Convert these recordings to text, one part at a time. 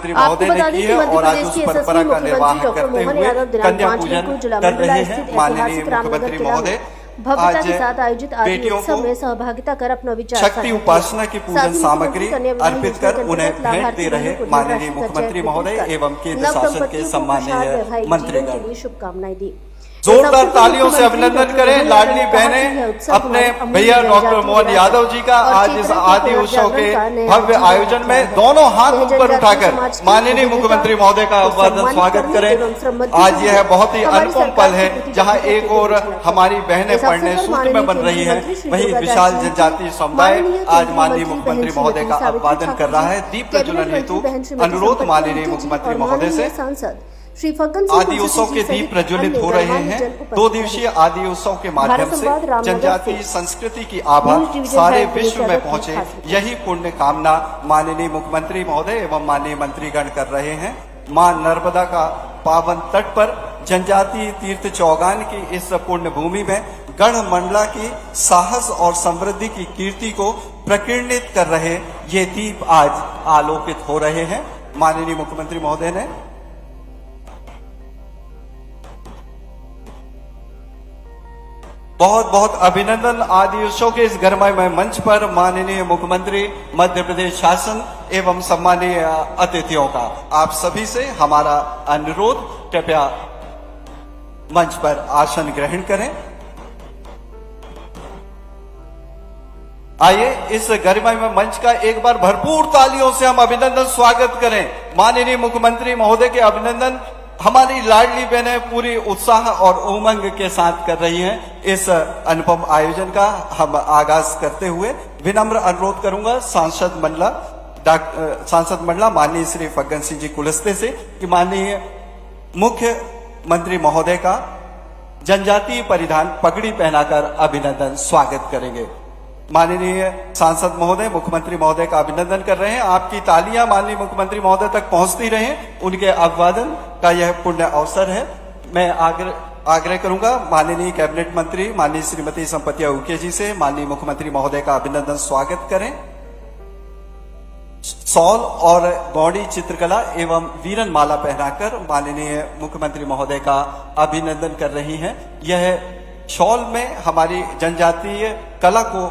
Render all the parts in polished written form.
मुख्यमंत्री महोदय ने की है और आज उस परंपरा का निर्वाह करते हुए कन्या पूजन कर रहे हैं। माननीय मुख्यमंत्री महोदय भव्यता के साथ आयोजित आदि उत्सव में सहभागिता कर अपना विचार शक्ति उपासना की पूजन सामग्री अर्पित कर उन्हें भेंट दे रहे माननीय मुख्यमंत्री महोदय एवं केंद्र शासन के सम्मानीय मंत्रीगण शुभकामनाएं दी। जोरदार तालियों से अभिनंदन करें लाडली बहनें अपने भैया डॉक्टर मोहन यादव जी का आज इस आदि उत्सव के भव्य आयोजन में दोनों हाथ ऊपर उठाकर माननीय मुख्यमंत्री महोदय का अभिवादन स्वागत करें। आज यह बहुत ही अनुपम पल है जहां एक और हमारी बहनें पढ़ने सूत्र में बन रही है, वही विशाल जनजातीय समुदाय आज माननीय मुख्यमंत्री महोदय का अभिवादन कर रहा है। दीप प्रज्वलन हेतु अनुरोध माननीय मुख्यमंत्री महोदय से। आदि उत्सव के दीप प्रज्वलित हो रहे हैं। 2 दिवसीय आदि उत्सव के माध्यम से जनजातीय संस्कृति की आभा सारे विश्व में पहुंचे, यही पुण्य कामना माननीय मुख्यमंत्री महोदय एवं माननीय मंत्रीगण कर रहे हैं। मां नर्मदा का पावन तट पर जनजातीय तीर्थ चौगान की इस पुण्य भूमि में गढ़ मंडला की साहस और समृद्धि की कीर्ति को प्रकीर्णित कर रहे ये दीप आज आलोकित हो रहे हैं। माननीय मुख्यमंत्री महोदय ने बहुत बहुत अभिनंदन। आदि उत्सव के इस गरमामय मंच पर माननीय मुख्यमंत्री मध्य प्रदेश शासन एवं सम्मानीय अतिथियों का आप सभी से हमारा अनुरोध, कृपया मंच पर आसन ग्रहण करें। आइए इस गरिमामय मंच का एक बार भरपूर तालियों से हम अभिनंदन स्वागत करें। माननीय मुख्यमंत्री महोदय के अभिनंदन हमारी लाडली बहनें पूरी उत्साह और उमंग के साथ कर रही हैं। इस अनुपम आयोजन का हम आगाज करते हुए विनम्र अनुरोध करूंगा सांसद मंडला माननीय श्री फग्गन सिंह जी कुलस्ते से कि माननीय मुख्यमंत्री महोदय का जनजातीय परिधान पगड़ी पहनाकर अभिनंदन स्वागत करेंगे। माननीय सांसद महोदय मुख्यमंत्री महोदय का अभिनंदन कर रहे हैं। आपकी तालियां माननीय मुख्यमंत्री महोदय तक पहुंचती रहें, उनके अभिवादन का यह पुण्य अवसर है। मैं आग्रह करूंगा माननीय कैबिनेट मंत्री माननीय श्रीमती संपतिया उइके जी से माननीय मुख्यमंत्री महोदय का अभिनंदन स्वागत करें। शॉल और गौड़ी चित्रकला एवं वीरन माला पहनाकर माननीय मुख्यमंत्री महोदय का अभिनंदन कर रही हैं। यह शॉल में हमारी जनजातीय कला को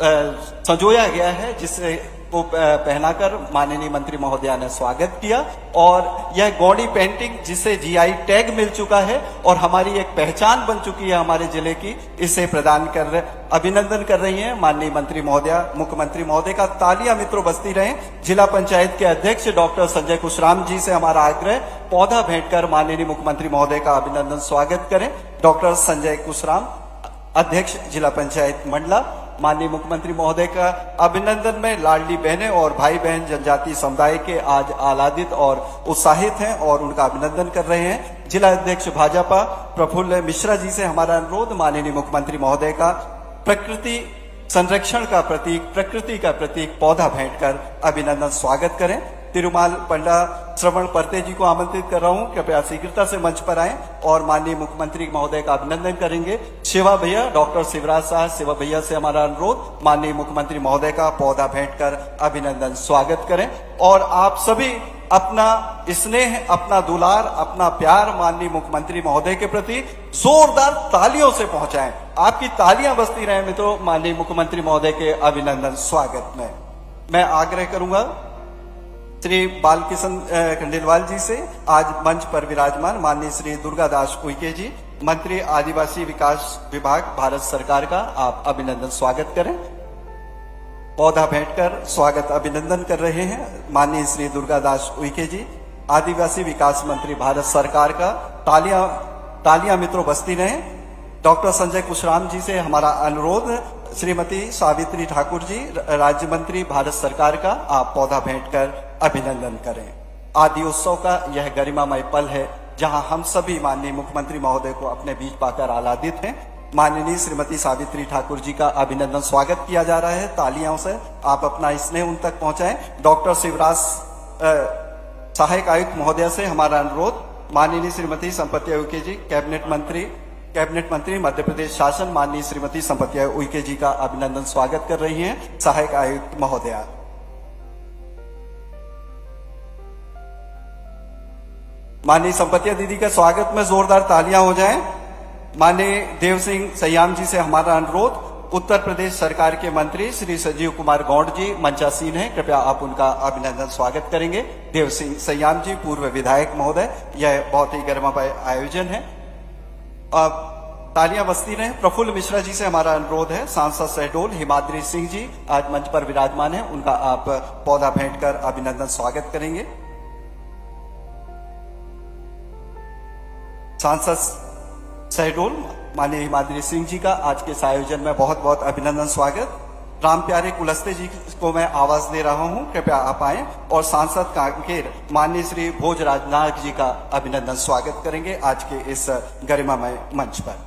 संजोया गया है, जिसे को पहनाकर माननीय मंत्री महोदया ने स्वागत किया। और यह गौड़ी पेंटिंग जिसे जीआई टैग मिल चुका है और हमारी एक पहचान बन चुकी है हमारे जिले की, इसे प्रदान कर अभिनंदन कर रही हैं माननीय मंत्री महोदया मुख्यमंत्री महोदय का। तालियां मित्रों बजती रहें। जिला पंचायत के अध्यक्ष डॉक्टर संजय कुशराम जी से हमारा आग्रह, पौधा भेंट कर माननीय मुख्यमंत्री महोदय का अभिनंदन स्वागत करें। डॉक्टर संजय कुशराम, अध्यक्ष जिला पंचायत मंडला। माननीय मुख्यमंत्री महोदय का अभिनंदन में लाडली बहनें और भाई बहन जनजातीय समुदाय के आज आह्लादित और उत्साहित हैं और उनका अभिनंदन कर रहे हैं। जिला अध्यक्ष भाजपा प्रफुल्ल मिश्रा जी से हमारा अनुरोध, माननीय मुख्यमंत्री महोदय का प्रकृति संरक्षण का प्रतीक, प्रकृति का प्रतीक पौधा भेंट कर अभिनंदन स्वागत करें। तिरुमाल पंडा श्रवण परते जी को आमंत्रित कर रहा हूं, कृपया शीघ्रता से मंच पर आएं और माननीय मुख्यमंत्री महोदय का अभिनंदन करेंगे। शिवा भैया, डॉक्टर शिवराज शाह शिवा भैया से हमारा अनुरोध, माननीय मुख्यमंत्री महोदय का पौधा भेंट कर अभिनंदन स्वागत करें। और आप सभी अपना स्नेह, अपना दुलार, अपना प्यार माननीय मुख्यमंत्री महोदय के प्रति जोरदार तालियों से पहुंचाएं। आपकी तालियां बजती रहे मित्रों माननीय मुख्यमंत्री महोदय के अभिनंदन स्वागत में। मैं आग्रह करूंगा श्री बालकिशन खंडेलवाल जी से, आज मंच पर विराजमान माननीय श्री दुर्गादास उइके जी, मंत्री आदिवासी विकास विभाग भारत सरकार का, आप अभिनंदन स्वागत करें। पौधा भेंट कर स्वागत अभिनंदन कर रहे हैं माननीय श्री दुर्गादास उइके जी, आदिवासी विकास मंत्री भारत सरकार का। तालियां मित्रों बजती रहें। डॉक्टर संजय कुशराम जी से हमारा अनुरोध, श्रीमती सावित्री ठाकुर जी, राज्य मंत्री भारत सरकार का, आप पौधा भेंट कर अभिनंदन करें। आदि उत्सव का यह गरिमामय पल है जहां हम सभी माननीय मुख्यमंत्री महोदय को अपने बीच पाकर आह्लादित हैं। माननीय श्रीमती सावित्री ठाकुर जी का अभिनंदन स्वागत किया जा रहा है। तालियों से आप अपना स्नेह उन तक पहुंचाएं। डॉक्टर शिवराज सहायक आयुक्त महोदय से हमारा अनुरोध, माननीय श्रीमती संपतिया उइके जी, कैबिनेट मंत्री मध्य प्रदेश शासन माननीय श्रीमती संपतिया उइके जी का अभिनंदन स्वागत कर रही हैं सहायक आयुक्त महोदया। माननीय संपत्तिया दीदी का स्वागत में जोरदार तालियां हो जाएं। माननीय देव सिंह सयाम जी से हमारा अनुरोध, उत्तर प्रदेश सरकार के मंत्री श्री संजीव कुमार गौड़ जी मंचासीन हैं, कृपया आप उनका अभिनंदन स्वागत करेंगे। देव सिंह सयाम जी पूर्व विधायक महोदय, यह बहुत ही गरिमामय आयोजन है। अब तालियां बजती रहे। प्रफुल्ल मिश्रा जी से हमारा अनुरोध है, सांसद शहडोल हिमाद्री सिंह जी आज मंच पर विराजमान है, उनका आप पौधा भेंट कर अभिनंदन स्वागत करेंगे। सांसद शहडोल माननीय हिमाद्री सिंह जी का आज के इस आयोजन में बहुत बहुत अभिनंदन स्वागत। राम प्यारे कुलस्ते जी को मैं आवाज दे रहा हूं, कृपया आप आए और सांसद कांकेर माननीय श्री भोजराज नाग जी का अभिनंदन स्वागत करेंगे आज के इस गरिमामय मंच पर।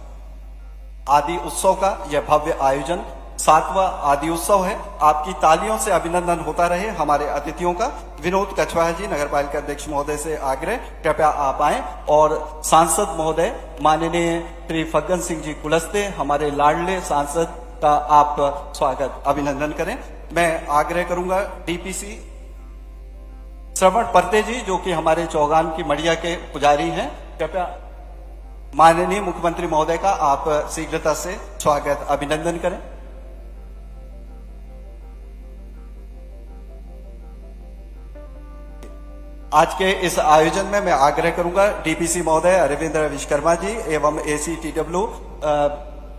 आदि उत्सव का यह भव्य आयोजन 7वां आदि उत्सव है। आपकी तालियों से अभिनंदन होता रहे हमारे अतिथियों का। विनोद कछवाहा जी नगरपालिका अध्यक्ष महोदय से आग्रह, कृपया आप आए और सांसद महोदय माननीय श्री फग्गन सिंह जी कुलस्ते हमारे लाडले सांसद का आप स्वागत अभिनंदन करें। मैं आग्रह करूंगा डीपीसी श्रवण परते जी जो कि हमारे चौगान की मड़िया के पुजारी हैं, कृपया माननीय मुख्यमंत्री महोदय का आप शीघ्रता से स्वागत अभिनंदन करें। आज के इस आयोजन में मैं आग्रह करूंगा डीपीसी महोदय अरविंद विश्वकर्मा जी एवं एसीटीडब्ल्यू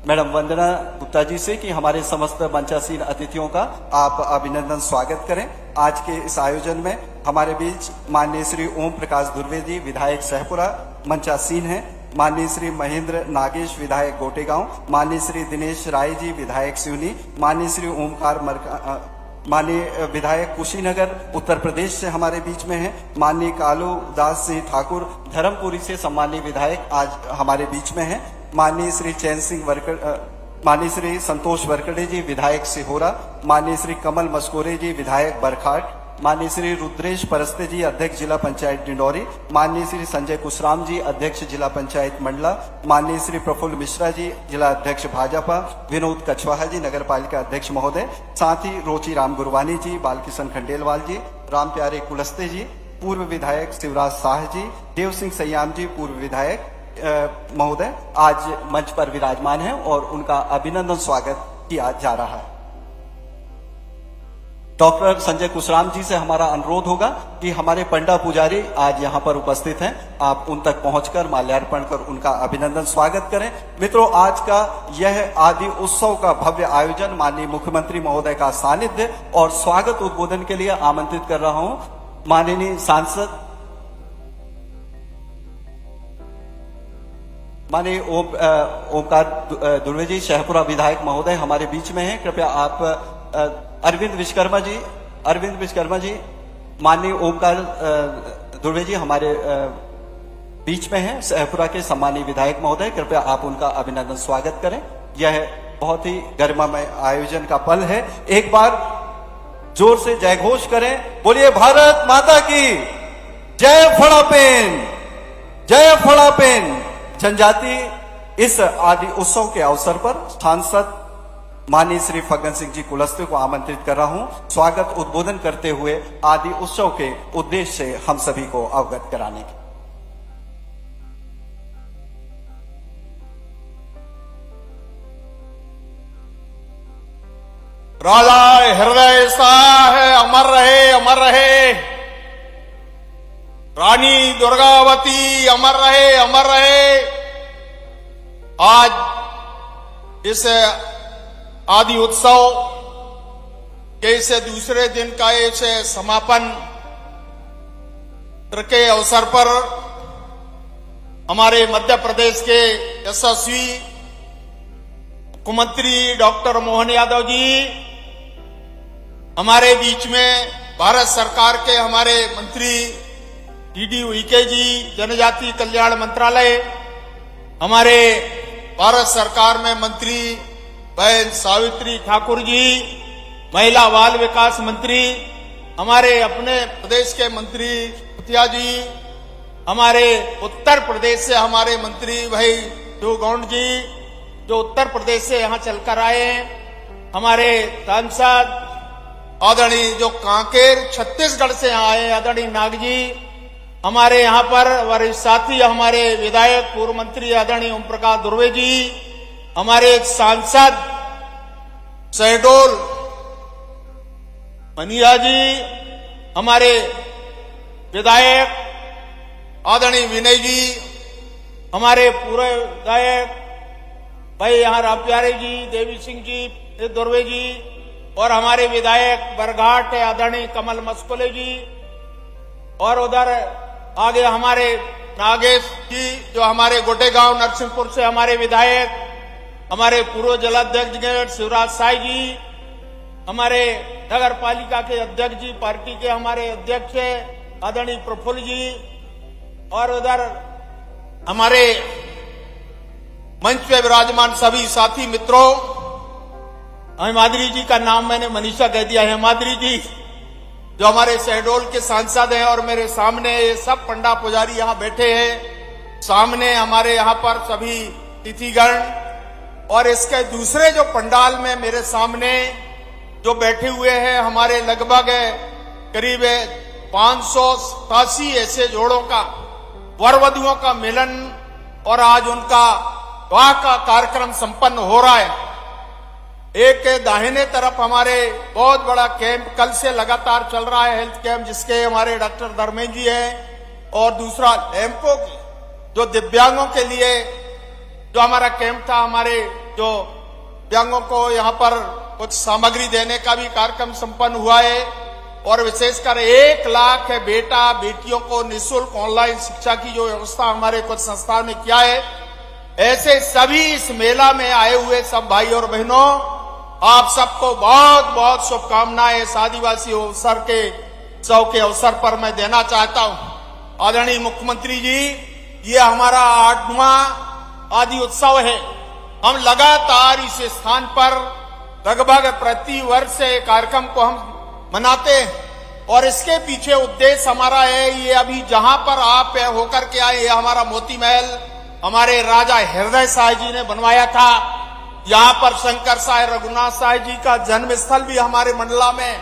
मैडम वंदना गुप्ता जी से कि हमारे समस्त मंचासीन अतिथियों का आप अभिनंदन स्वागत करें। आज के इस आयोजन में हमारे बीच माननीय श्री ओम प्रकाश धुर्वे जी विधायक सहपुरा मंचासीन हैं, माननीय श्री महेंद्र नागेश विधायक गोटेगांव, माननीय श्री दिनेश राय जी विधायक सिवनी, माननीय श्री ओमकार माननीय विधायक कुशीनगर उत्तर प्रदेश से हमारे बीच में हैं, माननीय कालू दास सिंह ठाकुर धर्मपुरी से सम्मानीय विधायक आज हमारे बीच में हैं, माननीय श्री चैन सिंह माननीय श्री संतोष वरकड़े जी विधायक सिहोरा, माननीय श्री कमल मस्कोरे जी विधायक बरखाट, माननीय श्री रुद्रेश परस्ते जी अध्यक्ष जिला पंचायत डिंडौरी, माननीय श्री संजय कुशराम जी अध्यक्ष जिला पंचायत मंडला, माननीय श्री प्रफुल्ल मिश्रा जी जिला अध्यक्ष भाजपा, विनोद कछवाहा जी नगर पालिका अध्यक्ष महोदय, साथ ही रोची राम गुरवानी जी, बालकिशन खंडेलवाल जी, राम प्यारे कुलस्ते जी पूर्व विधायक, शिवराज शाह जी, देव सिंह सयाम जी पूर्व विधायक महोदय आज मंच पर विराजमान हैं और उनका अभिनंदन स्वागत किया जा रहा है। डॉक्टर संजय कुशराम जी से हमारा अनुरोध होगा कि हमारे पंडा पुजारी आज यहाँ पर उपस्थित हैं, आप उन तक पहुंचकर माल्यार्पण कर उनका अभिनंदन स्वागत करें। मित्रों, आज का यह आदि उत्सव का भव्य आयोजन माननीय मुख्यमंत्री महोदय का सानिध्य और स्वागत उद्बोधन के लिए आमंत्रित कर रहा हूं। माननीय सांसद माननीय ओमकार धुर्वे जी शहपुरा विधायक महोदय हमारे बीच में हैं, कृपया आप अरविंद विश्वकर्मा जी माननीय ओमकार धुर्वे जी हमारे बीच में हैं, शहपुरा के सम्मानीय विधायक महोदय, कृपया आप उनका अभिनंदन स्वागत करें। यह बहुत ही गरिमामय आयोजन का पल है। एक बार जोर से जय घोष करें, बोलिए भारत माता की जय। फड़ापेन जय फड़ापेन। जनजाति इस आदि उत्सव के अवसर पर सांसद माननीय श्री फग्गन सिंह जी कुलस्ते को आमंत्रित कर रहा हूं स्वागत उद्बोधन करते हुए आदि उत्सव के उद्देश्य से हम सभी को अवगत कराने की। राजा हृदय सा है अमर रहे, रानी दुर्गावती अमर रहे। आज इस आदि उत्सव के इस दूसरे दिन का इस समापन के अवसर पर हमारे मध्य प्रदेश के यशस्वी मुख्यमंत्री डॉक्टर मोहन यादव जी हमारे बीच में, भारत सरकार के हमारे मंत्री डीडी उइके जी जनजाति कल्याण मंत्रालय, हमारे भारत सरकार में मंत्री बहन सावित्री ठाकुर जी, महिला बाल विकास मंत्री, हमारे अपने प्रदेश के मंत्री मुखिया जी, हमारे उत्तर प्रदेश से हमारे मंत्री भाई जो गौंड जी जो उत्तर प्रदेश से यहाँ चलकर आए हैं, हमारे सांसद आदरणीय जो कांकेर छत्तीसगढ़ से यहाँ आए आदरणीय नाग जी, हमारे यहाँ पर वरिष्ठ साथी हमारे विधायक पूर्व मंत्री आदरणीय ओम प्रकाश धुर्वे जी, हमारे एक सांसद शहडोल मनिया जी, हमारे विधायक आदरणीय विनय जी, हमारे पूर्व विधायक भाई यहाँ राम प्यारे जी, देवी सिंह जी धुर्वे जी, और हमारे विधायक बरघाट आदरणीय कमल मस्कोले जी, और उधर आगे हमारे नागेश जी जो हमारे गोटेगांव नरसिंहपुर से हमारे विधायक, हमारे पूर्व जिलाध्यक्ष शिवराज साई जी, हमारे नगर पालिका के अध्यक्ष जी, पार्टी के हमारे अध्यक्ष आदरणीय प्रफुल्ल जी, और उधर हमारे मंच पे विराजमान सभी साथी मित्रों, हेमाद्री जी का नाम मैंने मनीषा कह दिया, हेमाद्री जी जो हमारे शहडोल के सांसद हैं, और मेरे सामने ये सब पंडा पुजारी यहाँ बैठे हैं, सामने हमारे यहाँ पर सभी तिथिगण, और इसके दूसरे जो पंडाल में मेरे सामने जो बैठे हुए हैं हमारे लगभग करीब 587 ऐसे जोड़ों का वर वधुओं का मिलन, और आज उनका विवाह का कार्यक्रम संपन्न हो रहा है। एक दाहिने तरफ हमारे बहुत बड़ा कैंप कल से लगातार चल रहा है, हेल्थ कैंप, जिसके हमारे डॉक्टर धर्मेंद्र जी हैं, और दूसरा लैंपो जो दिव्यांगों के लिए जो हमारा कैंप था, हमारे जो दिव्यांगों को यहाँ पर कुछ सामग्री देने का भी कार्यक्रम संपन्न हुआ है, और विशेषकर 1 लाख बेटा बेटियों को निःशुल्क ऑनलाइन शिक्षा की जो व्यवस्था हमारे कुछ संस्थाओं ने किया है, ऐसे सभी इस मेला में आए हुए सब भाई और बहनों, आप सबको बहुत बहुत शुभकामनाएं इस आदिवासी अवसर के उत्सव के अवसर पर मैं देना चाहता हूं। आदरणीय मुख्यमंत्री जी, ये हमारा 8वां आदि उत्सव है। हम लगातार इस स्थान पर लगभग प्रति वर्ष कार्यक्रम को हम मनाते हैं, और इसके पीछे उद्देश्य हमारा है, ये अभी जहां पर आप होकर के आए, ये हमारा मोती महल हमारे राजा हृदय साय जी ने बनवाया था। यहाँ पर शंकर साय रघुनाथ साय जी का जन्म स्थल भी हमारे मंडला में,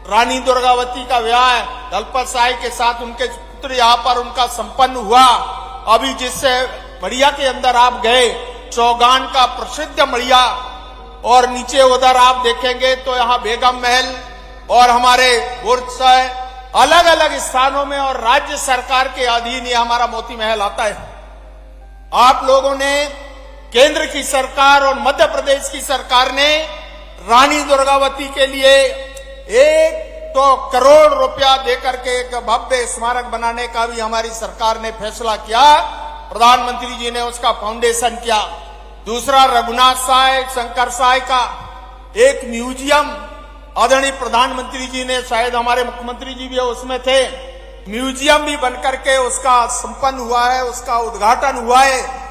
रानी दुर्गावती का विवाह दलपत साय के साथ उनके पुत्र यहाँ पर उनका संपन्न हुआ। अभी जिससे मड़िया के अंदर आप गए, चौगान का प्रसिद्ध मड़िया, और नीचे उधर आप देखेंगे तो यहाँ बेगम महल, और हमारे बुर्ज अलग अलग स्थानों में, और राज्य सरकार के अधीन ये हमारा मोती महल आता है। आप लोगों ने, केंद्र की सरकार और मध्य प्रदेश की सरकार ने रानी दुर्गावती के लिए 1 करोड़ रुपया देकर के एक भव्य स्मारक बनाने का भी हमारी सरकार ने फैसला किया। प्रधानमंत्री जी ने उसका फाउंडेशन किया। दूसरा, रघुनाथ साय शंकर साय का एक म्यूजियम आदरणीय प्रधानमंत्री जी ने, शायद हमारे मुख्यमंत्री जी भी उसमें थे, म्यूजियम भी बनकर के उसका संपन्न हुआ है, उसका उद्घाटन हुआ है।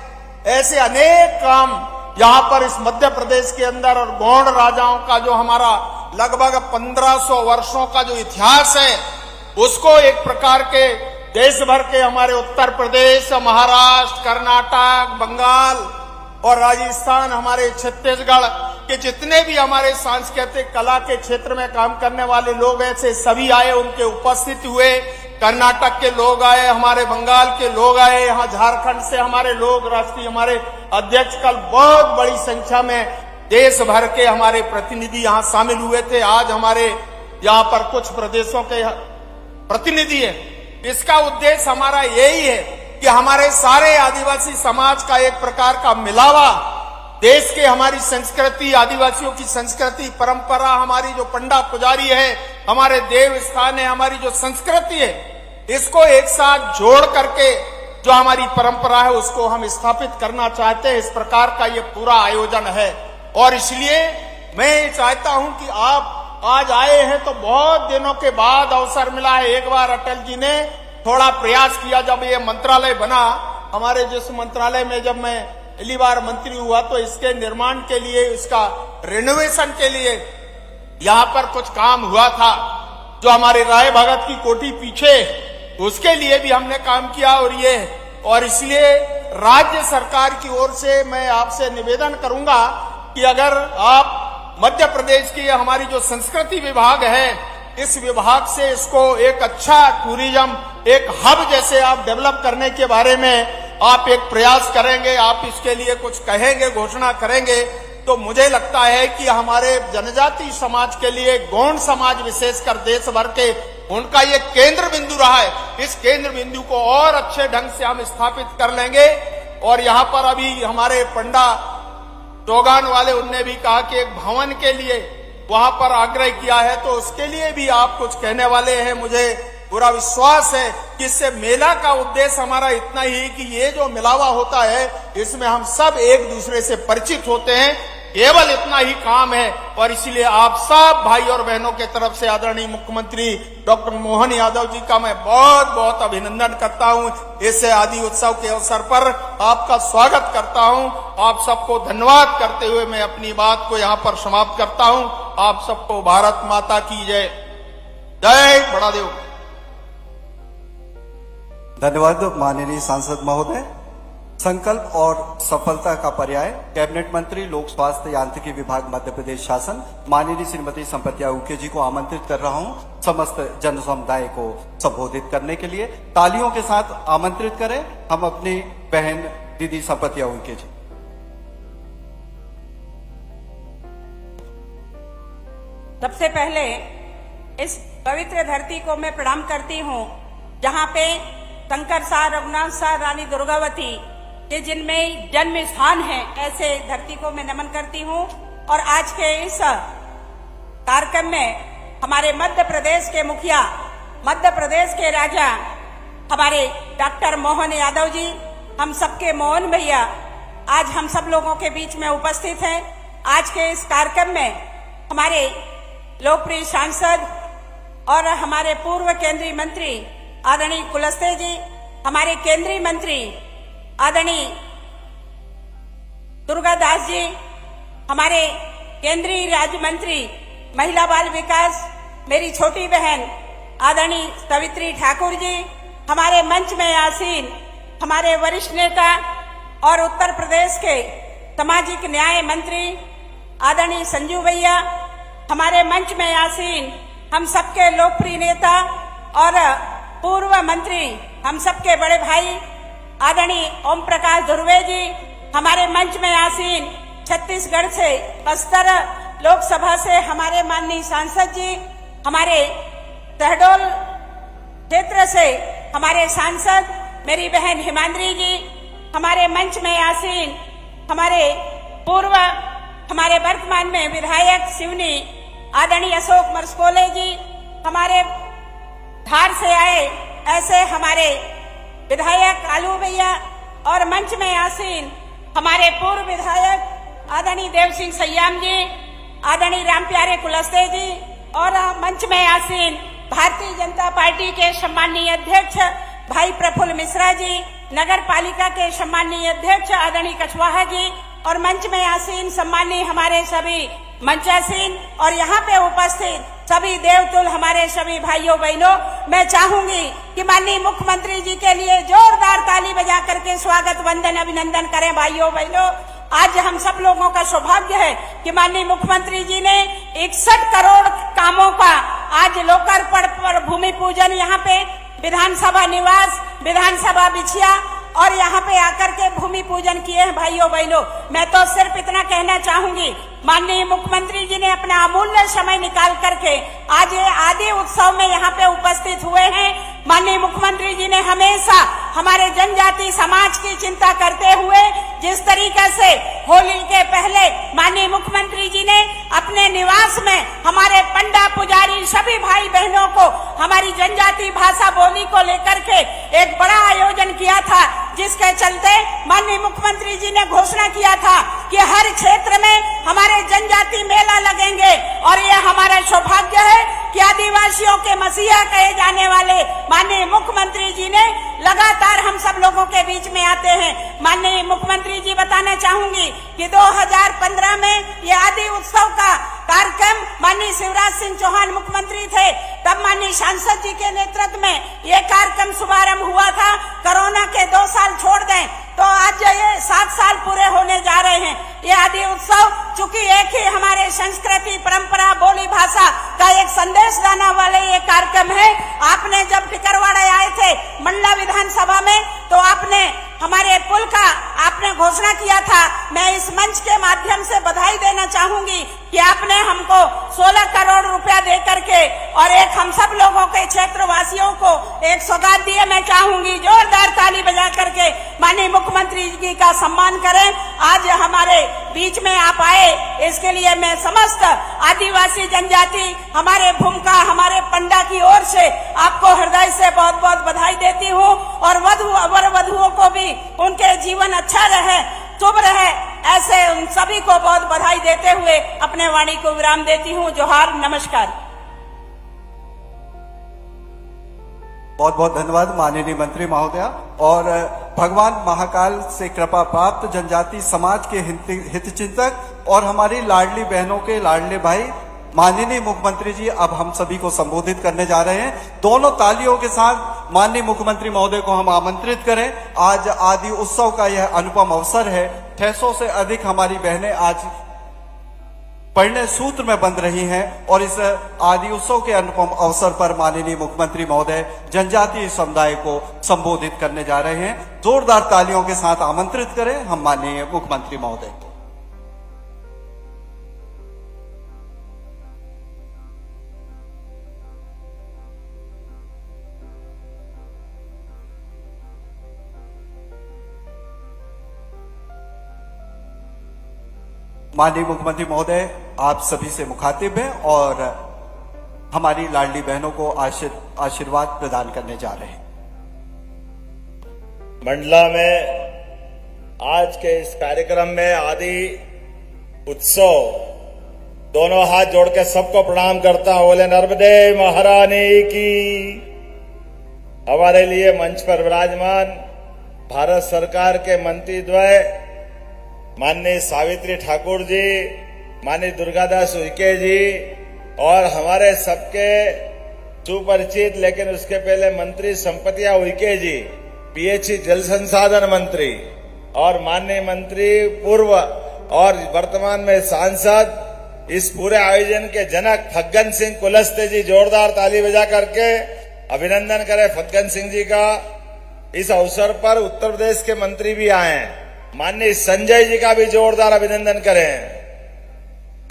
ऐसे अनेक काम यहाँ पर इस मध्य प्रदेश के अंदर, और गौड़ राजाओं का जो हमारा लगभग 1500 वर्षों का जो इतिहास है, उसको एक प्रकार के देश भर के हमारे उत्तर प्रदेश, महाराष्ट्र, कर्नाटक, बंगाल और राजस्थान, हमारे छत्तीसगढ़ के जितने भी हमारे सांस्कृतिक कला के क्षेत्र में काम करने वाले लोग ऐसे सभी आए, उनके उपस्थित हुए। कर्नाटक के लोग आए, हमारे बंगाल के लोग आए, यहाँ झारखंड से हमारे लोग, राष्ट्रीय हमारे अध्यक्ष, कल बहुत बड़ी संख्या में देश भर के हमारे प्रतिनिधि यहाँ शामिल हुए थे। आज हमारे यहाँ पर कुछ प्रदेशों के प्रतिनिधि है। इसका उद्देश्य हमारा यही है कि हमारे सारे आदिवासी समाज का एक प्रकार का मिलावा, देश के हमारी संस्कृति, आदिवासियों की संस्कृति, परंपरा, हमारी जो पंडा पुजारी है, हमारे देव स्थान है, हमारी जो संस्कृति है, इसको एक साथ जोड़ करके जो हमारी परंपरा है उसको हम स्थापित करना चाहते हैं। इस प्रकार का ये पूरा आयोजन है, और इसलिए मैं चाहता हूं कि आप आज आए हैं तो बहुत दिनों के बाद अवसर मिला है। एक बार अटल जी ने थोड़ा प्रयास किया, जब ये मंत्रालय बना, हमारे जिस मंत्रालय में जब मैं पहली बार मंत्री हुआ, तो इसके निर्माण के लिए, इसका रिनोवेशन के लिए यहाँ पर कुछ काम हुआ था। जो हमारे राय भगत की कोठी पीछे, उसके लिए भी हमने काम किया, और इसलिए राज्य सरकार की ओर से मैं आपसे निवेदन करूंगा कि अगर आप मध्य प्रदेश की हमारी जो संस्कृति विभाग है, इस विभाग से इसको एक अच्छा टूरिज्म, एक हब जैसे आप डेवलप करने के बारे में आप एक प्रयास करेंगे, आप इसके लिए कुछ कहेंगे, घोषणा करेंगे, तो मुझे लगता है कि हमारे जनजाति समाज के लिए, गौंड समाज विशेषकर देश भर के, उनका ये केंद्र बिंदु रहा है। इस केंद्र बिंदु को और अच्छे ढंग से हम स्थापित कर लेंगे। और यहाँ पर अभी हमारे पंडा चौगान वाले, उनने भी कहा कि एक भवन के लिए वहां पर आग्रह किया है, तो उसके लिए भी आप कुछ कहने वाले हैं। मुझे पूरा विश्वास है कि इससे मेला का उद्देश्य हमारा इतना ही कि ये जो मिलावा होता है इसमें हम सब एक दूसरे से परिचित होते हैं, केवल इतना ही काम है। और इसलिए आप सब भाई और बहनों के तरफ से आदरणीय मुख्यमंत्री डॉक्टर मोहन यादव जी का मैं बहुत बहुत अभिनंदन करता हूं। इस आदि उत्सव के अवसर पर आपका स्वागत करता हूं। आप सबको धन्यवाद करते हुए मैं अपनी बात को यहां पर समाप्त करता हूं। आप सबको भारत माता की जय। जय बड़ादेव। धन्यवाद माननीय सांसद महोदय। संकल्प और सफलता का पर्याय कैबिनेट मंत्री लोक स्वास्थ्य यांत्रिकी विभाग मध्य प्रदेश शासन माननीय श्रीमती संपत्तिया उके जी को आमंत्रित कर रहा हूं समस्त जन समुदाय को संबोधित करने के लिए। तालियों के साथ आमंत्रित करें हम अपनी बहन दीदी संपत्तिया उके जी। सबसे पहले इस पवित्र धरती को मैं प्रणाम करती हूँ, जहाँ पे शंकर शाह, रघुनाथ शाह, रानी दुर्गावती के जिनमें जन्म स्थान है, ऐसे धरती को मैं नमन करती हूँ। और आज के इस कार्यक्रम में हमारे मध्य प्रदेश के मुखिया, मध्य प्रदेश के राजा हमारे डॉक्टर मोहन यादव जी, हम सबके मोहन भैया आज हम सब लोगों के बीच में उपस्थित हैं। आज के इस कार्यक्रम में हमारे लोकप्रिय सांसद और हमारे पूर्व केंद्रीय मंत्री आदरणीय कुलस्ते जी, हमारे केंद्रीय मंत्री आदरणीय दुर्गादास जी, हमारे केंद्रीय राज्य मंत्री महिला बाल विकास मेरी छोटी बहन आदरणीय सवित्री ठाकुर जी, हमारे मंच में आसीन हमारे वरिष्ठ नेता और उत्तर प्रदेश के सामाजिक न्याय मंत्री आदरणीय संजू भैया, हमारे मंच में आसीन हम सबके लोकप्रिय नेता और पूर्व मंत्री हम सबके बड़े भाई आदरणीय ओम प्रकाश धुर्वे जी, हमारे मंच में आसीन छत्तीसगढ़ से बस्तर लोकसभा से हमारे माननीय सांसद जी, हमारे शहडोल क्षेत्र से हमारे सांसद मेरी बहन हिमांद्री जी, हमारे मंच में आसीन हमारे पूर्व, हमारे वर्तमान में विधायक सिवनी आदरणीय अशोक मरसकोले जी, हमारे धार से आए ऐसे हमारे विधायक आलू भैया, और मंच में आसीन हमारे पूर्व विधायक आदरणीय देव सिंह सयाम जी, आदरणीय रामप्यारे कुलस्ते जी, और मंच में आसीन भारतीय जनता पार्टी के सम्माननीय अध्यक्ष भाई प्रफुल्ल मिश्रा जी, नगर पालिका के सम्माननीय अध्यक्ष आदरणीय कछवाहा जी, और मंच में आसीन सम्माननीय हमारे सभी मंचासीन और यहाँ पे उपस्थित सभी देवतुल हमारे सभी भाइयों बहनों, मैं चाहूंगी कि माननीय मुख्यमंत्री जी के लिए जोरदार ताली बजा करके स्वागत वंदन अभिनंदन करें। भाइयों बहनों, आज हम सब लोगों का सौभाग्य है कि माननीय मुख्यमंत्री जी ने 61 करोड़ कामों का आज लोकार्पण पर भूमि पूजन यहाँ पे विधानसभा निवास, विधानसभा बिछिया और यहाँ पे आकर के भूमि पूजन किए हैं। भाइयों बहनों, मैं तो सिर्फ इतना कहना चाहूंगी, माननीय मुख्यमंत्री जी ने अपना अमूल्य समय निकाल करके आज ये आदि उत्सव में यहाँ पे उपस्थित हुए हैं। माननीय मुख्यमंत्री जी ने हमेशा हमारे जनजाति समाज की चिंता करते हुए जिस तरीके से होली के पहले माननीय मुख्यमंत्री जी ने अपने निवास में हमारे पंडा पुजारी सभी भाई बहनों को हमारी जनजाति भाषा बोली को लेकर के एक बड़ा आयोजन किया था, जिसके चलते माननीय मुख्यमंत्री जी ने घोषणा किया था कि हर क्षेत्र में हमारे जनजाति मेला लगेंगे। और ये हमारा सौभाग्य है कि आदिवासियों के मसीहा कहे जाने वाले माननीय मुख्यमंत्री जी ने लगातार हम सब लोगों के बीच में आते हैं। माननीय मुख्यमंत्री जी, बताना चाहूंगी कि 2015 में ये आदि उत्सव का कार्यक्रम माननीय शिवराज सिंह चौहान मुख्यमंत्री थे, तब माननीय सांसद जी के नेतृत्व में ये कार्यक्रम शुभारंभ हुआ था। कोरोना के 2 साल छोड़ दें तो आज ये 7 साल पूरे होने जा रहे हैं। ये आदि उत्सव चूंकि एक ही हमारे संस्कृति, परंपरा, बोली, भाषा का एक संदेश देने वाले ये कार्यक्रम है। आपने जब टिकरवाड़ा आए थे मंडला विधानसभा में तो आपने हमारे पुल का आपने घोषणा किया था। मैं इस मंच के माध्यम से बधाई देना चाहूंगी कि आपने हमको 16 करोड़ रुपया दे करके और एक हम सब लोगों के क्षेत्रवासियों को एक सौगात दिए। मैं चाहूंगी जोरदार ताली बजा करके माननीय मुख्यमंत्री जी का सम्मान करें। आज हमारे बीच में आप आए, इसके लिए मैं समस्त आदिवासी जनजाति हमारे भूमिका हमारे पंडा की ओर से आपको हृदय से बहुत बहुत बधाई देती हूँ और वर वधुओं को भी उनके जीवन अच्छा रहे, शुभ रहे, ऐसे उन सभी को बहुत बधाई देते हुए अपने वाणी को विराम देती हूँ। जोहार, नमस्कार। बहुत बहुत धन्यवाद माननीय मंत्री महोदया। और भगवान महाकाल से कृपा प्राप्त जनजाति समाज के हितचिंतक और हमारी लाडली बहनों के लाडले भाई माननीय मुख्यमंत्री जी अब हम सभी को संबोधित करने जा रहे हैं। दोनों तालियों के साथ माननीय मुख्यमंत्री महोदय को हम आमंत्रित करें। आज आदि उत्सव का यह अनुपम अवसर है। 600 से अधिक हमारी बहनें आज पढ़ने सूत्र में बंध रही हैं और इस आदि उत्सव के अनुपम अवसर पर माननीय मुख्यमंत्री महोदय जनजातीय समुदाय को संबोधित करने जा रहे हैं। जोरदार तालियों के साथ आमंत्रित करें हम माननीय मुख्यमंत्री महोदय को। माननीय मुख्यमंत्री महोदय आप सभी से मुखातिब हैं और हमारी लाडली बहनों को आशीर्वाद प्रदान करने जा रहे हैं। मंडला में आज के इस कार्यक्रम में आदि उत्सव दोनों हाथ जोड़ के सबको प्रणाम करता हूं। बोले नर्मदे महारानी की। हमारे लिए मंच पर विराजमान भारत सरकार के मंत्री द्वय माननीय सावित्री ठाकुर जी, माननीय दुर्गादास उइके जी और हमारे सबके सुपरिचित लेकिन उसके पहले मंत्री संपतिया उइके जी, पीएचई जल संसाधन मंत्री और माननीय मंत्री पूर्व और वर्तमान में सांसद, इस पूरे आयोजन के जनक फग्गन सिंह कुलस्ते जी, जोरदार ताली बजा करके अभिनंदन करें फग्गन सिंह जी का। इस अवसर पर उत्तर प्रदेश के मंत्री भी आए हैं, माननीय संजय जी का भी जोरदार अभिनंदन करें।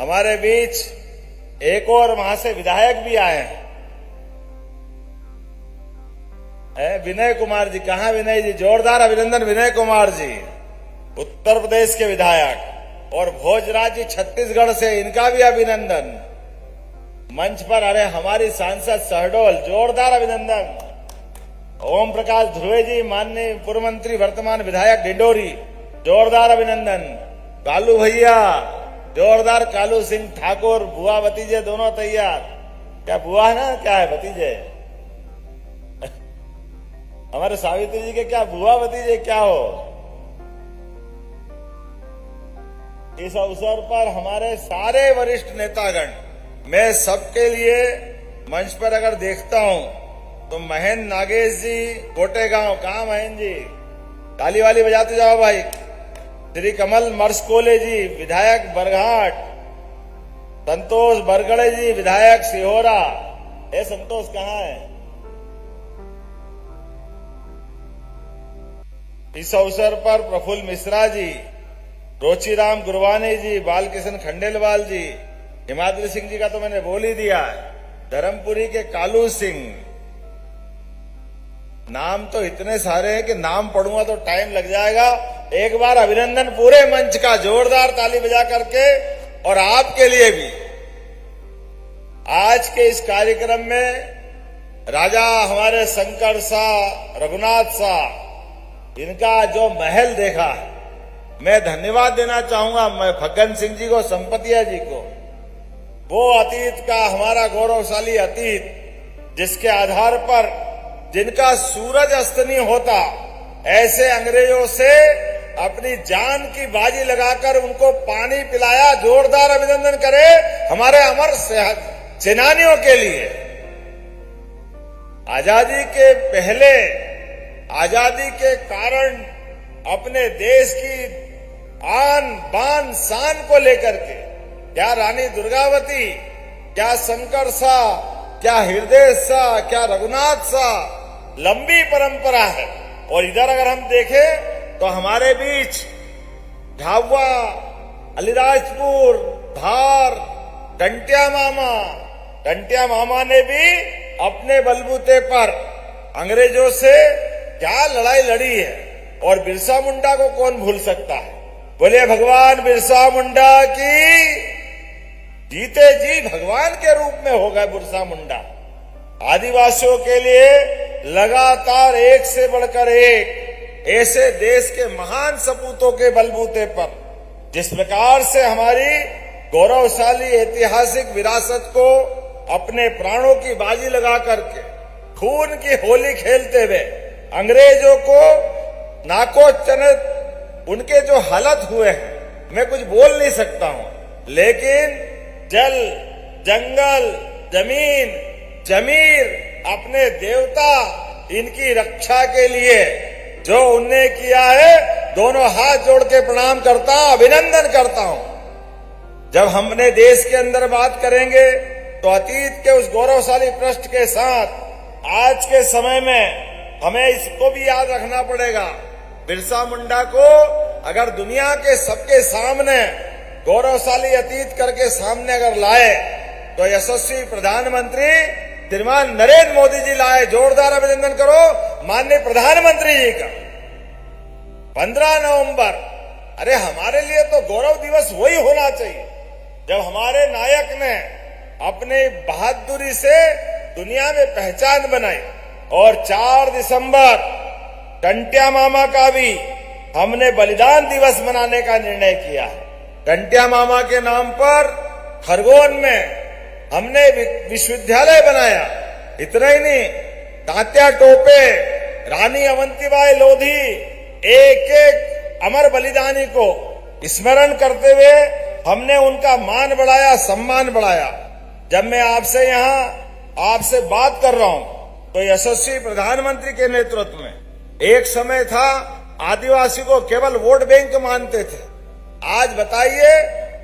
हमारे बीच एक और वहां से विधायक भी आए हैं, विनय कुमार जी। कहां विनय जी? जोरदार अभिनंदन विनय कुमार जी, उत्तर प्रदेश के विधायक। और भोजराज जी छत्तीसगढ़ से, इनका भी अभिनंदन। मंच पर अरे हमारी सांसद शहडोल, जोरदार अभिनंदन। ओम प्रकाश ध्रुवे जी, माननीय पूर्व मंत्री वर्तमान विधायक डिंडोरी, जोरदार अभिनंदन। कालू भैया, जोरदार। कालू सिंह ठाकुर, बुआ भतीजे दोनों तैयार। क्या बुआ है ना, क्या है भतीजे? हमारे सावित्री जी के क्या बुआ भतीजे क्या हो? इस अवसर पर हमारे सारे वरिष्ठ नेतागण, मैं सबके लिए मंच पर अगर देखता हूं तो महेंद्र नागेश जी कोटेगांव, कहां महेंद्र जी? ताली वाली बजाते जाओ भाई। श्री कमल मर्सकोले जी, विधायक बरघाट। संतोष बरगड़े जी, विधायक सिहोरा। ए संतोष कहाँ है? इस अवसर पर प्रफुल्ल मिश्रा जी, रोचीराम गुरवानी जी, बालकिशन खंडेलवाल जी, हिमाद्री सिंह जी का तो मैंने बोल ही दिया, धर्मपुरी के कालू सिंह। नाम तो इतने सारे हैं कि नाम पढ़ूंगा तो टाइम लग जाएगा। एक बार अभिनंदन पूरे मंच का, जोरदार ताली बजा करके। और आपके लिए भी आज के इस कार्यक्रम में राजा हमारे शंकर शाह, रघुनाथ शाह, इनका जो महल देखा, मैं धन्यवाद देना चाहूंगा मैं फग्गन सिंह जी को, संपतिया जी को। वो अतीत का हमारा गौरवशाली अतीत, जिसके आधार पर जिनका सूरज अस्त नहीं होता, ऐसे अंग्रेजों से अपनी जान की बाजी लगाकर उनको पानी पिलाया। जोरदार अभिनंदन करें हमारे अमर सेनानियों के लिए। आजादी के पहले, आजादी के कारण अपने देश की आन बान शान को लेकर के, क्या रानी दुर्गावती क्या शंकर सा, क्या हृदय सा, क्या रघुनाथ सा, लंबी परंपरा है। और इधर अगर हम देखें तो हमारे बीच झाबुआ, अलीराजपुर, धार, टंटिया मामा ने भी अपने बलबूते पर अंग्रेजों से क्या लड़ाई लड़ी है। और बिरसा मुंडा को कौन भूल सकता है। बोले भगवान बिरसा मुंडा की, जीते जी भगवान के रूप में हो गए बिरसा मुंडा। आदिवासियों के लिए लगातार एक से बढ़कर एक ऐसे देश के महान सपूतों के बलबूते पर जिस प्रकार से हमारी गौरवशाली ऐतिहासिक विरासत को अपने प्राणों की बाजी लगा करके खून की होली खेलते हुए अंग्रेजों को नाको चनत उनके जो हालत हुए हैं, मैं कुछ बोल नहीं सकता हूं। लेकिन जल, जंगल, जमीन, जमीर, अपने देवता, इनकी रक्षा के लिए जो उनने किया है, दोनों हाथ जोड़ के प्रणाम करता हूं, अभिनंदन करता हूं। जब हमने देश के अंदर बात करेंगे तो अतीत के उस गौरवशाली पृष्ठ के साथ आज के समय में हमें इसको भी याद रखना पड़ेगा। बिरसा मुंडा को अगर दुनिया के सबके सामने गौरवशाली अतीत करके सामने अगर लाए तो यशस्वी प्रधानमंत्री श्रीमान नरेंद्र मोदी जी लाए। जोरदार अभिनंदन करो माननीय प्रधानमंत्री जी का। 15 नवंबर, अरे हमारे लिए तो गौरव दिवस वही होना चाहिए जब हमारे नायक ने अपनी बहादुरी से दुनिया में पहचान बनाई। और 4 दिसंबर टंटिया मामा का भी हमने बलिदान दिवस मनाने का निर्णय किया है। टंटिया मामा के नाम पर खरगोन में हमने विश्वविद्यालय बनाया। इतना ही नहीं, तात्या टोपे, रानी अवंतीबाई लोधी, एक एक अमर बलिदानी को स्मरण करते हुए हमने उनका मान बढ़ाया, सम्मान बढ़ाया। जब मैं आपसे यहाँ आपसे बात कर रहा हूं तो यशस्वी प्रधानमंत्री के नेतृत्व में एक समय था आदिवासी को केवल वोट बैंक मानते थे। आज बताइए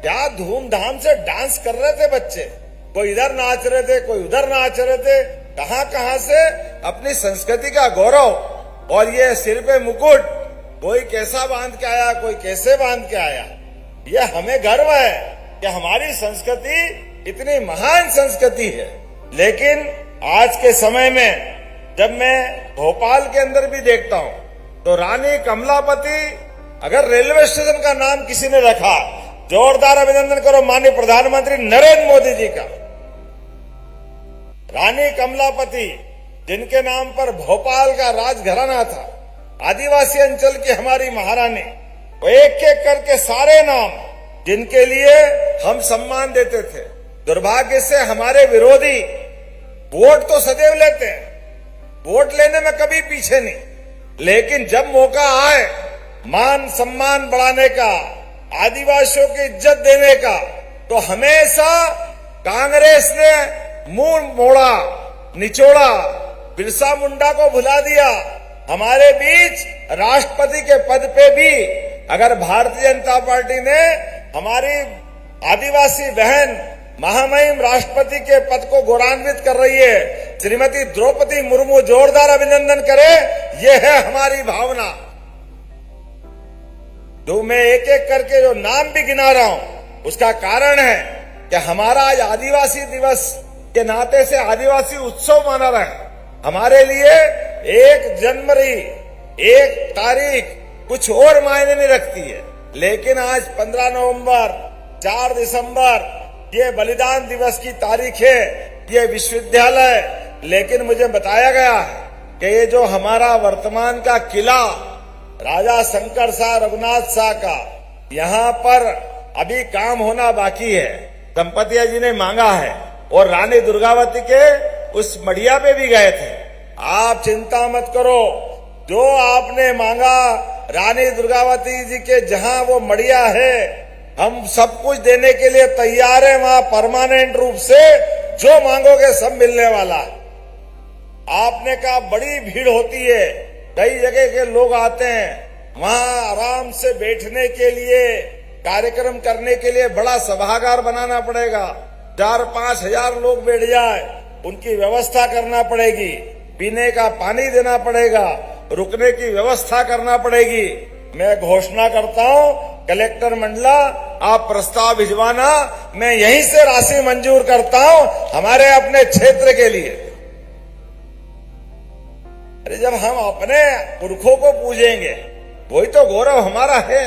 क्या धूमधाम से डांस कर रहे थे बच्चे, कोई इधर नाच रहे थे, कोई उधर नाच रहे थे। कहां कहां से अपनी संस्कृति का गौरव और ये सिर पे मुकुट, कोई कैसा बांध के आया, कोई कैसे बांध के आया। ये हमें गर्व है कि हमारी संस्कृति इतनी महान संस्कृति है। लेकिन आज के समय में जब मैं भोपाल के अंदर भी देखता हूं तो रानी कमलापति, अगर रेलवे स्टेशन का नाम किसी ने रखा, जोरदार अभिनंदन करो माननीय प्रधानमंत्री नरेंद्र मोदी जी का। रानी कमलापति जिनके नाम पर भोपाल का राजघराना था, आदिवासी अंचल की हमारी महारानी, वो एक एक करके सारे नाम जिनके लिए हम सम्मान देते थे। दुर्भाग्य से हमारे विरोधी वोट तो सदैव लेते हैं, वोट लेने में कभी पीछे नहीं, लेकिन जब मौका आए मान सम्मान बढ़ाने का, आदिवासियों की इज्जत देने का, तो हमेशा कांग्रेस ने मुंह मोड़ा, निचोड़ा, बिरसा मुंडा को भुला दिया। हमारे बीच राष्ट्रपति के पद पे भी अगर भारतीय जनता पार्टी ने हमारी आदिवासी बहन महामहिम राष्ट्रपति के पद को गौरवान्वित कर रही है, श्रीमती द्रौपदी मुर्मू, जोरदार अभिनंदन करें। ये है हमारी भावना। जो मैं एक एक करके जो नाम भी गिना रहा हूं उसका कारण है कि हमारा आज आदिवासी दिवस के नाते से आदिवासी उत्सव मना रहा है। हमारे लिए 1 जनवरी 1 तारीख कुछ और मायने नहीं रखती है, लेकिन आज 15 नवंबर 4 दिसंबर ये बलिदान दिवस की तारीख है, ये विश्वविद्यालय। लेकिन मुझे बताया गया है कि ये जो हमारा वर्तमान का किला राजा शंकर शाह रघुनाथ शाह का, यहाँ पर अभी काम होना बाकी है। दंपतिया जी ने मांगा है और रानी दुर्गावती के उस मढ़िया पे भी गए थे। आप चिंता मत करो, जो आपने मांगा रानी दुर्गावती जी के जहां वो मढ़िया है, हम सब कुछ देने के लिए तैयार है। वहां परमानेंट रूप से जो मांगोगे सब मिलने वाला है। आपने कहा बड़ी भीड़ होती है, कई जगह के लोग आते हैं, वहां आराम से बैठने के लिए, कार्यक्रम करने के लिए बड़ा सभागार बनाना पड़ेगा। 4-5 हजार लोग बैठ जाए, उनकी व्यवस्था करना पड़ेगी, पीने का पानी देना पड़ेगा, रुकने की व्यवस्था करना पड़ेगी। मैं घोषणा करता हूं, कलेक्टर मंडला आप प्रस्ताव भिजवाना, मैं यहीं से राशि मंजूर करता हूं हमारे अपने क्षेत्र के लिए। अरे जब हम अपने पुरखों को पूजेंगे, वही तो गौरव हमारा है,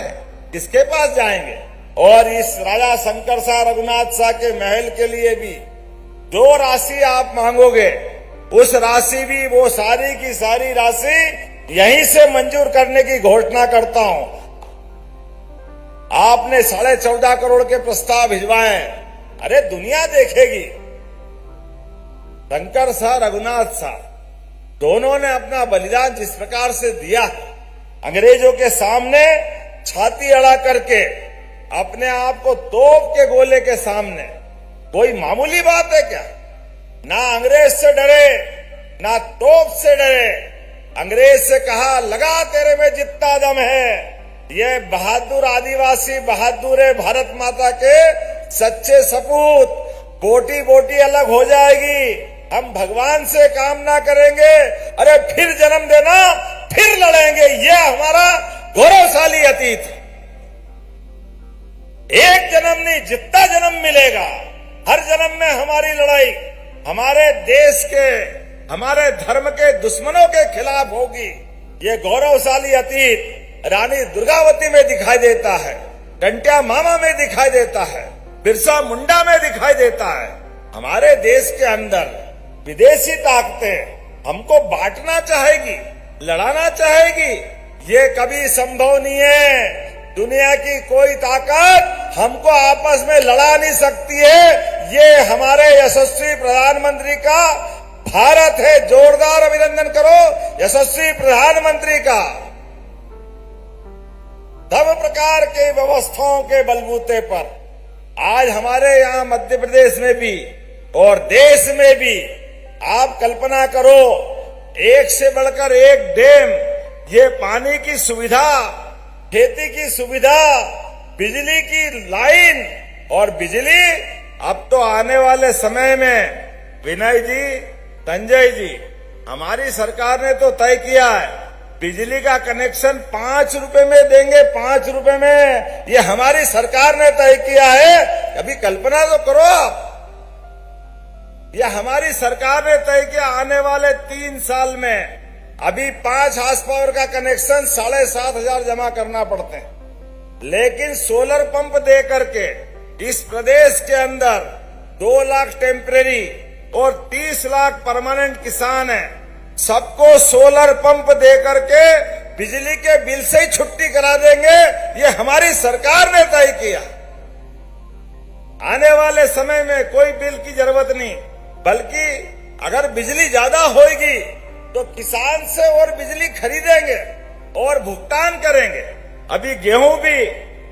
किसके पास जाएंगे? और इस राजा शंकर शाह रघुनाथ शाह के महल के लिए भी जो राशि आप मांगोगे, उस राशि भी वो सारी की सारी राशि यहीं से मंजूर करने की घोषणा करता हूं। आपने 14.5 करोड़ के प्रस्ताव भिजवाए, अरे दुनिया देखेगी। शंकर शाह रघुनाथ शाह दोनों ने अपना बलिदान जिस प्रकार से दिया, अंग्रेजों के सामने छाती अड़ा करके, अपने आप को तोप के गोले के सामने, कोई मामूली बात है क्या? ना अंग्रेज से डरे, ना तोप से डरे। अंग्रेज से कहा, लगा तेरे में जितना दम है। ये बहादुर आदिवासी बहादुर है, भारत माता के सच्चे सपूत। बोटी बोटी अलग हो जाएगी, हम भगवान से कामना करेंगे, अरे फिर जन्म देना, फिर लड़ेंगे। ये हमारा गौरवशाली अतीत है। एक जन्म नहीं, जितना जन्म मिलेगा, हर जन्म में हमारी लड़ाई हमारे देश के, हमारे धर्म के दुश्मनों के खिलाफ होगी। ये गौरवशाली अतीत रानी दुर्गावती में दिखाई देता है, टंट्या मामा में दिखाई देता है, बिरसा मुंडा में दिखाई देता है। हमारे देश के अंदर विदेशी ताकतें हमको बांटना चाहेगी, लड़ाना चाहेगी, ये कभी संभव नहीं है। दुनिया की कोई ताकत हमको आपस में लड़ा नहीं सकती है। ये हमारे यशस्वी प्रधानमंत्री का भारत है। जोरदार अभिनंदन करो यशस्वी प्रधानमंत्री का। सब प्रकार के व्यवस्थाओं के बलबूते पर आज हमारे यहाँ मध्य प्रदेश में भी और देश में भी, आप कल्पना करो, एक से बढ़कर एक डैम, ये पानी की सुविधा, खेती की सुविधा, बिजली की लाइन और बिजली अब तो आने वाले समय में विनय जी, संजय जी, हमारी सरकार ने तो तय किया है बिजली का कनेक्शन 5 रुपए में देंगे। 5 रुपए में, ये हमारी सरकार ने तय किया है। अभी कल्पना तो करो आप, यह हमारी सरकार ने तय किया। आने वाले 3 साल में अभी 5 हार्स पावर का कनेक्शन 7,500 जमा करना पड़ते हैं, लेकिन सोलर पंप दे करके इस प्रदेश के अंदर 2 लाख टेम्परेरी और 30 लाख परमानेंट किसान हैं। सबको सोलर पंप दे करके बिजली के बिल से ही छुट्टी करा देंगे। ये हमारी सरकार ने तय किया। आने वाले समय में कोई बिल की जरूरत नहीं, बल्कि अगर बिजली ज्यादा होगी तो किसान से और बिजली खरीदेंगे और भुगतान करेंगे। अभी गेहूं भी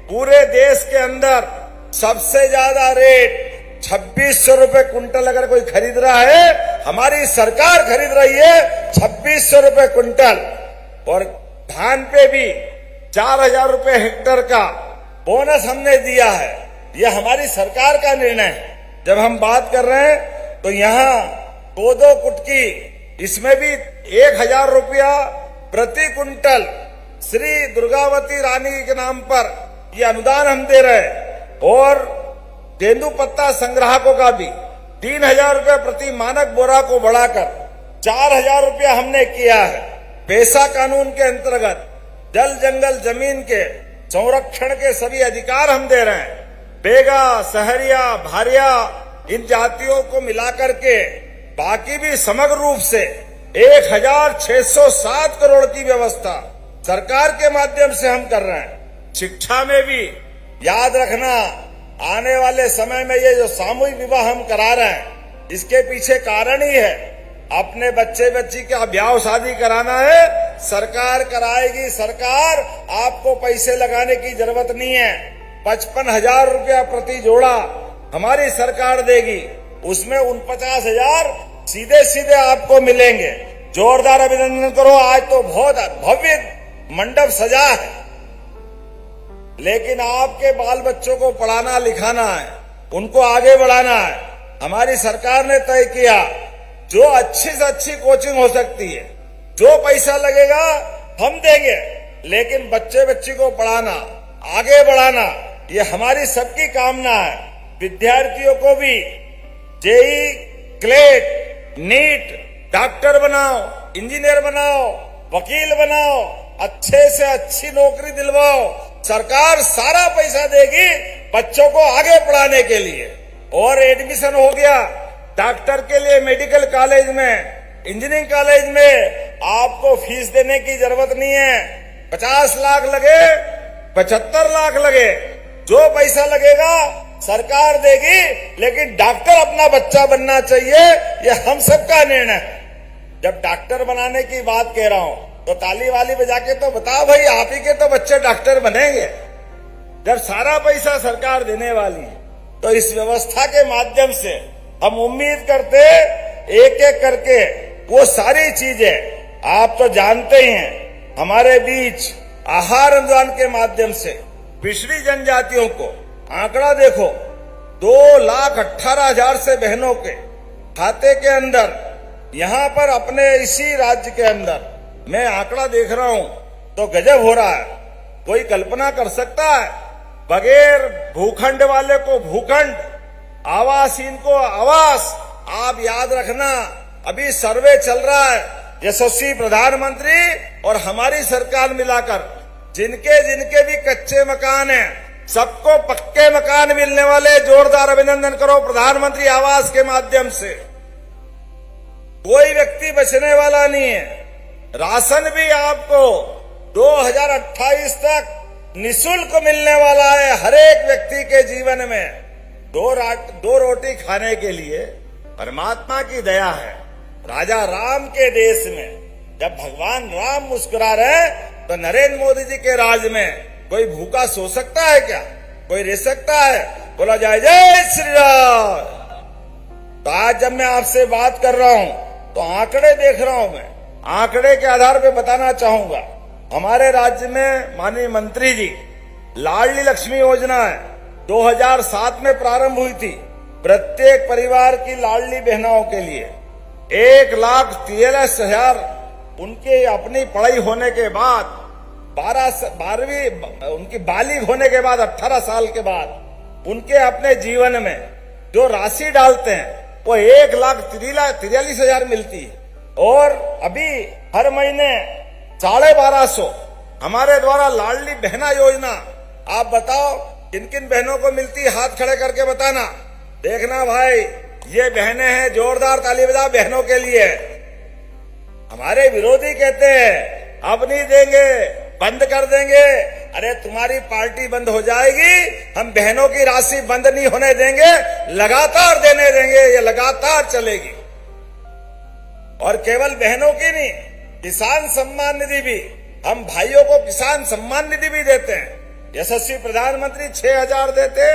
पूरे देश के अंदर सबसे ज्यादा रेट 2600 रुपए क्विंटल अगर कोई खरीद रहा है, हमारी सरकार खरीद रही है 2600 रुपए क्विंटल। और धान पे भी 4000 रुपए हेक्टर का बोनस हमने दिया है। यह हमारी सरकार का निर्णय है। जब हम बात कर रहे हैं तो यहाँ कोदो कुटकी, इसमें भी 1000 रुपया प्रति क्विंटल श्री दुर्गावती रानी के नाम पर यह अनुदान हम दे रहे हैं। और तेंदू पत्ता संग्राहकों का भी 3000 रुपया प्रति मानक बोरा को बढ़ाकर 4000 रुपया हमने किया है। पेशा कानून के अंतर्गत जल जंगल जमीन के संरक्षण के सभी अधिकार हम दे रहे हैं। बेगा, सहरिया, भारिया, इन जातियों को मिलाकर के बाकी भी समग्र रूप से 1607 करोड़ की व्यवस्था सरकार के माध्यम से हम कर रहे हैं। शिक्षा में भी याद रखना, आने वाले समय में ये जो सामूहिक विवाह हम करा रहे हैं, इसके पीछे कारण ही है, अपने बच्चे बच्ची का ब्याह शादी कराना है, सरकार कराएगी। सरकार, आपको पैसे लगाने की जरूरत नहीं है। 55,000 रुपया प्रति जोड़ा हमारी सरकार देगी, उसमें 49,000 सीधे सीधे आपको मिलेंगे। जोरदार अभिनंदन करो। आज तो बहुत भव्य मंडप सजा है, लेकिन आपके बाल बच्चों को पढ़ाना लिखाना है, उनको आगे बढ़ाना है। हमारी सरकार ने तय किया जो अच्छी से अच्छी कोचिंग हो सकती है, जो पैसा लगेगा हम देंगे, लेकिन बच्चे बच्ची को पढ़ाना, आगे बढ़ाना, ये हमारी सबकी कामना है। विद्यार्थियों को भी जेई, क्लेट, नीट, डॉक्टर बनाओ, इंजीनियर बनाओ, वकील बनाओ, अच्छे से अच्छी नौकरी दिलवाओ। सरकार सारा पैसा देगी बच्चों को आगे पढ़ाने के लिए। और एडमिशन हो गया डॉक्टर के लिए मेडिकल कॉलेज में, इंजीनियरिंग कॉलेज में आपको फीस देने की जरूरत नहीं है। 50 लाख लगे, 75 लाख लगे, जो पैसा लगेगा सरकार देगी, लेकिन डॉक्टर अपना बच्चा बनना चाहिए, ये हम सबका निर्णय है। जब डॉक्टर बनाने की बात कह रहा हूं तो ताली वाली बजा के तो बताओ भाई, आप ही के तो बच्चे डॉक्टर बनेंगे। जब सारा पैसा सरकार देने वाली है तो इस व्यवस्था के माध्यम से हम उम्मीद करते एक एक करके वो सारी चीजें, आप तो जानते ही हैं, हमारे बीच आहार अनुदान के माध्यम से पिछड़ी जनजातियों को आंकड़ा देखो, 2,18,000 से बहनों के खाते के अंदर, यहां पर अपने इसी राज्य के अंदर मैं आंकड़ा देख रहा हूं तो गजब हो रहा है। कोई कल्पना कर सकता है बगैर भूखंड वाले को भूखंड, आवासहीन को आवास। आप याद रखना, अभी सर्वे चल रहा है, यशस्वी प्रधानमंत्री और हमारी सरकार मिलाकर जिनके जिनके भी कच्चे मकान हैं सबको पक्के मकान मिलने वाले। जोरदार अभिनंदन करो प्रधानमंत्री आवास के माध्यम से। कोई व्यक्ति बचने वाला नहीं है। राशन भी आपको 2028 तक निःशुल्क मिलने वाला है हर एक व्यक्ति के जीवन में। दो रोटी खाने के लिए परमात्मा की दया है। राजा राम के देश में जब भगवान राम मुस्कुरा रहे तो नरेंद्र मोदी जी के राज में कोई भूखा सो सकता है क्या? कोई रह सकता है? बोला जाए जय श्री राम। तो आज जब मैं आपसे बात कर रहा हूं तो आंकड़े देख रहा हूं। मैं आंकड़े के आधार पर बताना चाहूंगा, हमारे राज्य में माननीय मंत्री जी, लाडली लक्ष्मी योजना है 2007 में प्रारंभ हुई थी। प्रत्येक परिवार की लाडली बहनों के लिए 1,43,000 उनके अपनी पढ़ाई होने के बाद 12वीं उनकी बालिग होने के बाद 18 साल के बाद उनके अपने जीवन में जो राशि डालते हैं वो 1,43,000 मिलती है। और अभी हर महीने 1250 हमारे द्वारा लाडली बहना योजना, आप बताओ किन किन बहनों को मिलती है? हाथ खड़े करके बताना। देखना भाई, ये बहनें हैं, जोरदार ताली बजाओ बहनों के लिए। हमारे विरोधी कहते हैं अब नहीं देंगे, बंद कर देंगे। अरे तुम्हारी पार्टी बंद हो जाएगी, हम बहनों की राशि बंद नहीं होने देंगे, लगातार देने देंगे, ये लगातार चलेगी। और केवल बहनों की नहीं, किसान सम्मान निधि भी, हम भाइयों को किसान सम्मान निधि भी देते हैं। यशस्वी प्रधानमंत्री 6,000 देते,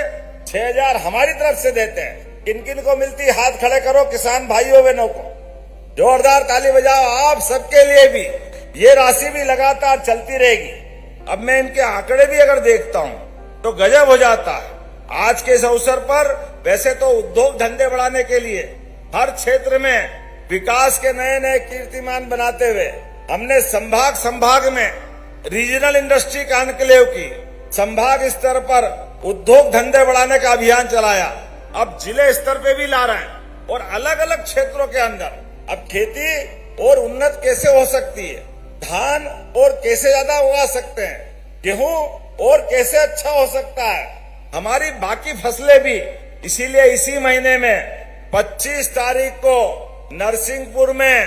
6,000 हमारी तरफ से देते हैं। किन किन को मिलती? हाथ खड़े करो किसान भाइयों बहनों को, जोरदार ताली बजाओ। आप सबके लिए भी ये राशि भी लगातार चलती रहेगी। अब मैं इनके आंकड़े भी अगर देखता हूं तो गजब हो जाता है। आज के इस अवसर पर वैसे तो उद्योग धंधे बढ़ाने के लिए हर क्षेत्र में विकास के नए नए कीर्तिमान बनाते हुए हमने संभाग में रीजनल इंडस्ट्री कॉन्क्लेव की, संभाग स्तर पर उद्योग धंधे बढ़ाने का अभियान चलाया। अब जिले स्तर पे भी ला रहे हैं और अलग अलग क्षेत्रों के अंदर अब खेती और उन्नत कैसे हो सकती है, धान और कैसे ज्यादा उगा सकते हैं, गेहूं और कैसे अच्छा हो सकता है, हमारी बाकी फसलें भी। इसीलिए इसी महीने में 25 तारीख को नरसिंहपुर में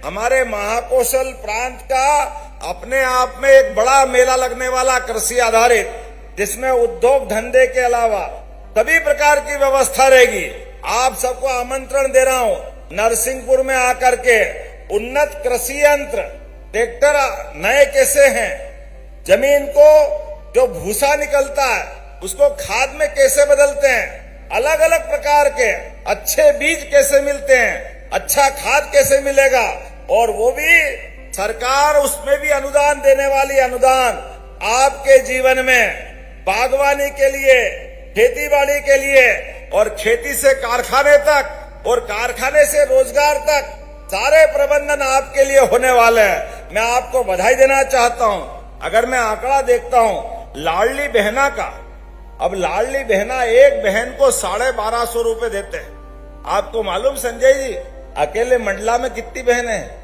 हमारे महाकौशल प्रांत का अपने आप में एक बड़ा मेला लगने वाला कृषि आधारित, जिसमें उद्योग धंधे के अलावा सभी प्रकार की व्यवस्था रहेगी। आप सबको आमंत्रण दे रहा हूं, नरसिंहपुर में आकर के उन्नत कृषि यंत्र, ट्रैक्टर नए कैसे हैं, जमीन को जो भूसा निकलता है उसको खाद में कैसे बदलते हैं, अलग अलग प्रकार के अच्छे बीज कैसे मिलते हैं, अच्छा खाद कैसे मिलेगा, और वो भी सरकार उसमें भी अनुदान देने वाली। अनुदान आपके जीवन में बागवानी के लिए, खेती बाड़ी के लिए और खेती से कारखाने तक और कारखाने से रोजगार तक सारे प्रबंधन आपके लिए होने वाले हैं। मैं आपको बधाई देना चाहता हूं। अगर मैं आंकड़ा देखता हूं लाडली बहना का, अब लाडली बहना एक बहन को 1250 रुपए देते हैं। आपको मालूम संजय जी, अकेले मंडला में कितनी बहनें हैं?